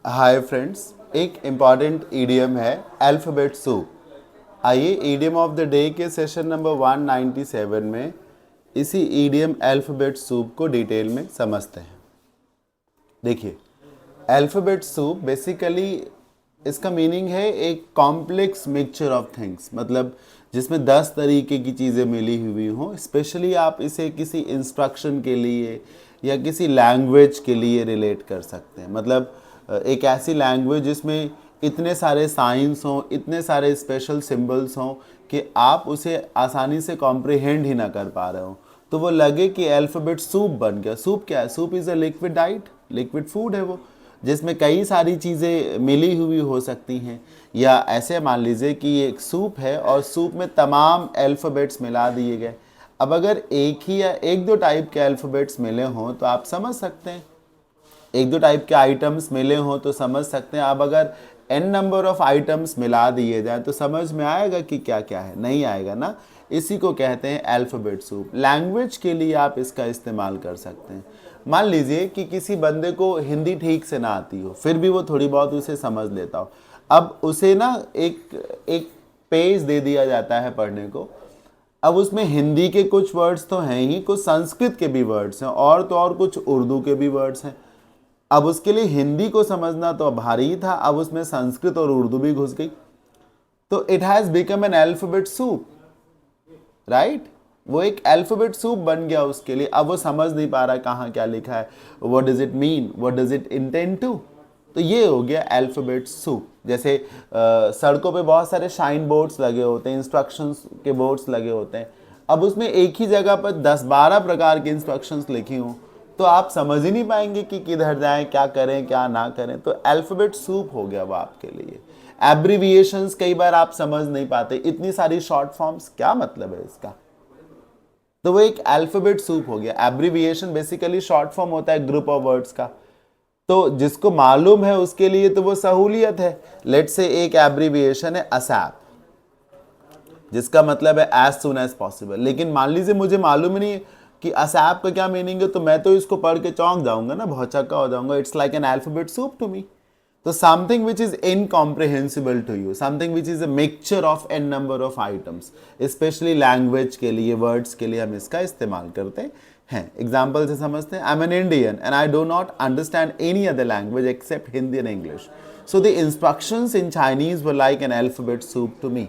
Hi friends, एक important idiom है alphabet soup. आइए ईडियम ऑफ द डे के सेशन नंबर 197 में इसी ईडियम अल्फ़ाबेट सूप को डिटेल में समझते हैं। देखिए, अल्फ़ाबेट सूप बेसिकली इसका मीनिंग है एक कॉम्प्लेक्स मिक्सचर ऑफ थिंग्स, मतलब जिसमें 10 तरीके की चीज़ें मिली हुई हों। स्पेशली आप इसे किसी इंस्ट्रक्शन के लिए या किसी लैंग्वेज के लिए रिलेट कर सकते हैं। मतलब एक ऐसी लैंग्वेज जिसमें इतने सारे साइंस हों, इतने सारे स्पेशल सिंबल्स हों कि आप उसे आसानी से कॉम्प्रिहेंड ही ना कर पा रहे हो, तो वो लगे कि अल्फ़ाबेट सूप बन गया। सूप क्या है? Soup is a liquid diet, liquid food है वो, जिसमें कई सारी चीज़ें मिली हुई हो सकती हैं। या ऐसे मान लीजिए कि ये एक सूप है और सूप में तमाम अल्फ़ाबेट्स मिला दिए गए। अब अगर एक ही या एक दो टाइप के अल्फ़ाबेट्स मिले हों तो आप समझ सकते हैं, एक दो टाइप के आइटम्स मिले हों तो समझ सकते हैं। अब अगर n नंबर ऑफ आइटम्स मिला दिए जाए तो समझ में आएगा कि क्या क्या है? नहीं आएगा ना। इसी को कहते हैं अल्फ़ाबेट सूप। लैंग्वेज के लिए आप इसका इस्तेमाल कर सकते हैं। मान लीजिए कि किसी बंदे को हिंदी ठीक से ना आती हो, फिर भी वो थोड़ी बहुत उसे समझ लेता हो। अब उसे ना एक एक पेज दे दिया जाता है पढ़ने को। अब उसमें हिंदी के कुछ वर्ड्स तो हैं ही, कुछ संस्कृत के भी वर्ड्स हैं और तो और कुछ उर्दू के भी वर्ड्स हैं। अब उसके लिए हिंदी को समझना तो भारी ही था, अब उसमें संस्कृत और उर्दू भी घुस गई, तो it has become an alphabet soup, right. वो एक अल्फाबेट सूप बन गया उसके लिए। अब वो समझ नहीं पा रहा कहाँ क्या लिखा है, what does it mean, what does it intend to. तो ये हो गया अल्फाबेट सूप। जैसे सड़कों पे बहुत सारे शाइन बोर्ड्स लगे होते हैं, इंस्ट्रक्शंस के बोर्ड्स लगे होते हैं। अब उसमें एक ही जगह पर 10-12 प्रकार की इंस्ट्रक्शंस लिखी हों तो आप समझ ही नहीं पाएंगे कि किधर जाएं, क्या करें क्या ना करें। तो अल्फाबेट सूप हो गया वो आपके लिए। एब्रिविएशंस कई बार आप समझ नहीं पाते, इतनी सारी शॉर्ट फॉर्म्स, क्या मतलब है इसका? तो वो एक अल्फाबेट सूप हो गया। एब्रिविएशन बेसिकली शॉर्ट फॉर्म होता है ग्रुप ऑफ वर्ड्स का। तो जिसको मालूम है उसके लिए तो वो सहूलियत है। लेट्स से एक एब्रिविएशन है असैप, जिसका मतलब है एज सुन एज पॉसिबल। लेकिन मान लीजिए मुझे मालूम ही नहीं कि असैप का क्या मीनिंग है, तो मैं तो इसको पढ़ के चौंक जाऊंगा ना, बहुत चक्का हो जाऊंगा। It's like an alphabet soup to me. तो something which is incomprehensible to you, something which is a mixture of an number of items, specially language के लिए, वर्ड्स के लिए हम इसका इस्तेमाल करते हैं। एग्जाम्पल से समझते हैं। I am an Indian and I do not understand any other language except Hindi and English, so the instructions in Chinese were like an alphabet soup to me.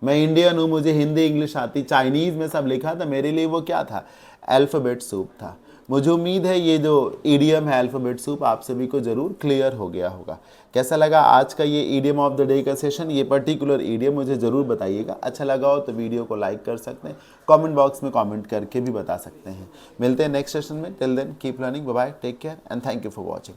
मैं इंडियन हूँ, मुझे हिंदी इंग्लिश आती, चाइनीज़ में सब लिखा था, मेरे लिए वो क्या था? अल्फ़ाबेट सूप था। मुझे उम्मीद है ये जो ईडियम है अल्फ़ाबेट सूप आप सभी को ज़रूर क्लियर हो गया होगा। कैसा लगा आज का ये ईडियम ऑफ द डे का सेशन? ये पर्टिकुलर ईडियम मुझे ज़रूर बताइएगा। अच्छा लगा हो तो वीडियो को लाइक कर सकते हैं, कमेंट बॉक्स में कमेंट करके भी बता सकते हैं। मिलते हैं नेक्स्ट सेशन में। Till then keep learning, bye bye, take care and thank you for watching.